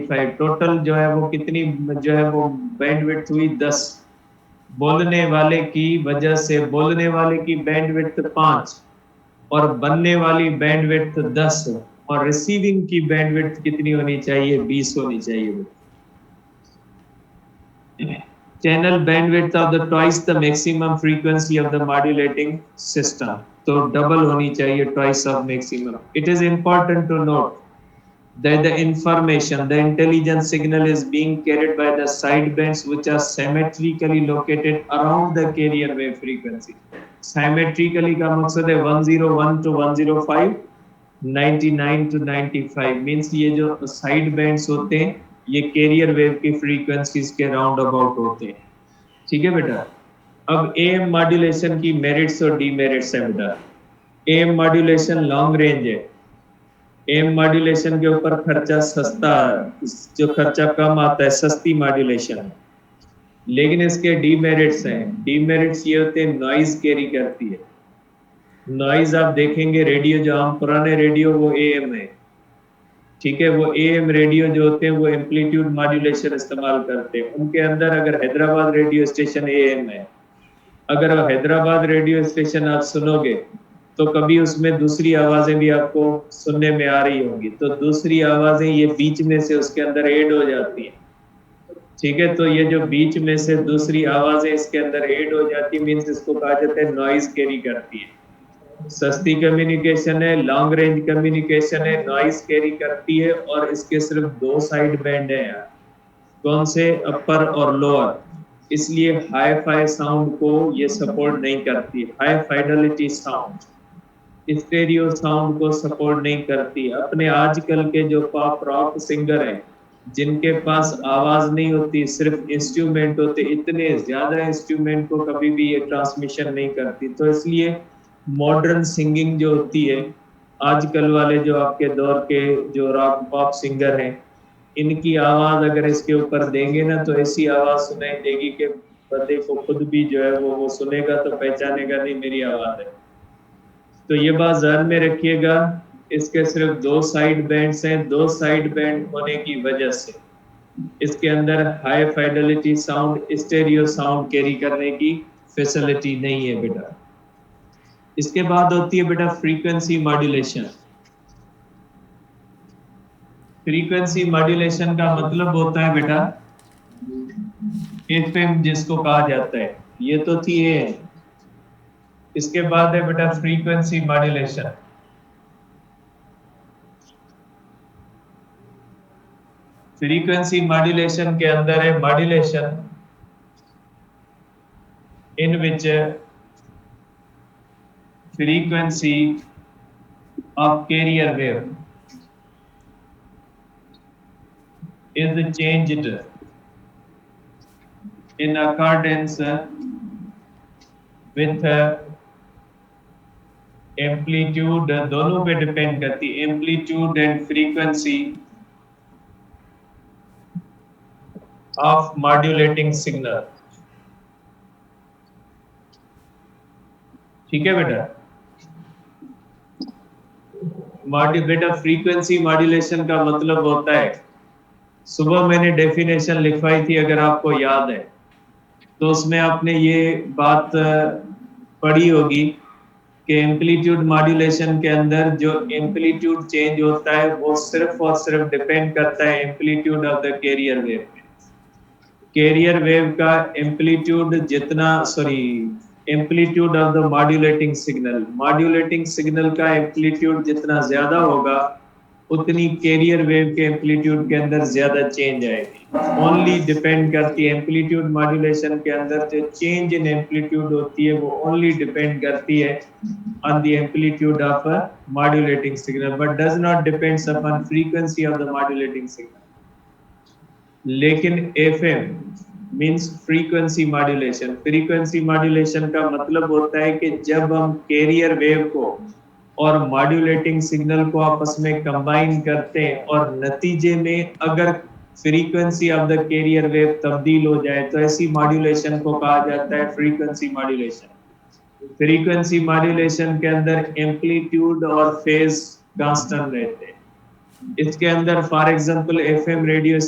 25, total जो है वो कितनी जो है वो बैंडविड्थ हुई 10। बोलने वाले की वजह से बोलने वाले की बैंडविड्थ 5 और बनने वाली बैंडविड्थ 10 और रिसीविंग की बैंडविड्थ कितनी होनी चाहिए? 20 होनी चाहिए। Channel bandwidth of the twice the maximum frequency of the modulating system, तो डबल होनी चाहिए, twice of maximum. It is important to note that the information, the intelligence signal is being carried by the sidebands which are symmetrically located around the carrier wave frequency. Symmetrically का मकसद है 101 to 105, 99 to 95 means ये जो side bands होते हैं ये carrier wave की frequencies के राउंड अबाउट होते हैं। ठीक है बेटा। अब एएम मॉड्यूलेशन की मेरिट्स और डीमेरिट्स है बेटा। एएम मॉड्यूलेशन लॉन्ग रेंज है। एएम मॉड्यूलेशन के ऊपर खर्चा सस्ता, जो खर्चा कम आता है, सस्ती मॉड्यूलेशन है। लेकिन इसके डीमेरिट्स हैं। डीमेरिट्स ये होते हैं, नॉइज कैरी करती है। नॉइज आप देखेंगे रेडियो, जो हम पुराने रेडियो वो एएम है, ठीक है, वो एएम रेडियो जो होते हैं वो एम्पलीट्यूड मॉड्यूलेशन इस्तेमाल करते हैं। उनके अंदर अगर हैदराबाद रेडियो स्टेशन एएम है, अगर हैदराबाद रेडियो स्टेशन आप सुनोगे तो कभी उसमें दूसरी आवाजें भी आपको सुनने में आ रही होंगी, तो दूसरी आवाजें ये बीच में से उसके अंदर ऐड हो जाती हैं। ठीक है, तो ये जो बीच में से दूसरी आवाजें इसके अंदर ऐड हो जाती मीन्स इसको कहा जाता है नॉइज कैरी करती है। सस्ती कम्युनिकेशन है, लॉन्ग रेंज कम्युनिकेशन है, नॉइज कैरी करती है और इसके सिर्फ 2 साइड बैंड है यार। कौन से? अपर और लोअर। इसलिए हाई फाई साउंड को ये सपोर्ट नहीं करती। High fidelity sound, stereo sound को सपोर्ट नहीं करती। अपने आजकल के जो पॉप रॉक सिंगर हैं जिनके पास आवाज नहीं होती, सिर्फ इंस्ट्रूमेंट होते, इतने ज्यादा इंस्ट्रूमेंट को कभी भी ये ट्रांसमिशन नहीं करती। तो इसलिए मॉडर्न सिंगिंग जो होती है, आजकल वाले जो आपके दौर के जो रॉक पॉप सिंगर हैं, इनकी आवाज अगर इसके ऊपर देंगे ना तो ऐसी आवाज सुनाई देगी कि बंदे को खुद भी जो है वो सुनेगा तो पहचानेगा नहीं मेरी आवाज है। तो ये बात ध्यान में रखिएगा। इसके सिर्फ 2 साइड बैंड्स हैं। 2 साइड बैंड होने की वजह से इसके अंदर high fidelity sound, stereo sound carry करने की फैसिलिटी नहीं है बेटा। इसके बाद होती है बेटा फ्रीक्वेंसी मॉड्यूलेशन। फ्रीक्वेंसी मॉड्यूलेशन का मतलब होता है बेटा एफएम जिसको कहा जाता है। ये तो थी ए। इसके बाद है बेटा फ्रीक्वेंसी मॉड्यूलेशन। फ्रीक्वेंसी मॉड्यूलेशन के अंदर है modulation in which frequency of carrier wave is changed in accordance with amplitude, दोनों पे डिपेंड करती है, amplitude and frequency of modulating signal। ठीक है बेटा। बेटा फ्रीक्वेंसी मॉड्यूलेशन का मतलब होता है, सुबह मैंने डेफिनेशन लिखवाई थी अगर आपको याद है, तो उसमें आपने ये बात पढ़ी होगी कि एम्पलीट्यूड मॉड्यूलेशन के अंदर जो एम्पलीट्यूड चेंज होता है वो सिर्फ और सिर्फ डिपेंड करता है amplitude of the carrier wave पे। कैरियर वेव का एम्पलीट्यूड जितना, amplitude of the modulating signal का एम्पलीट्यूड जितना ज्यादा होगा उतनी कैरियर वेव के एम्पलीट्यूड के अंदर ज्यादा चेंज आएगी। ओनली डिपेंड करती है एम्पलीट्यूड मॉड्यूलेशन के अंदर जो चेंज इन एम्पलीट्यूड होती है वो ओनली डिपेंड करती है on the amplitude of a modulating signal but does not depends upon frequency of the modulating signal. लेकिन FM means frequency modulation. Frequency modulation का मतलब होता है कि जब हम कैरियर वेव को और मॉड्यूलेटिंग सिग्नल को आपस में कंबाइन करते हैं और नतीजे में अगर frequency of the carrier wave तब्दील हो जाए तो ऐसी मॉड्यूलेशन को कहा जाता है फ्रीक्वेंसी मॉड्यूलेशन। फ्रीक्वेंसी मॉड्यूलेशन के अंदर एम्पलीट्यूड और फेज कांस्टेंट रहते हैं। इसके अंदर फॉर एग्जांपल एफएम रेडियो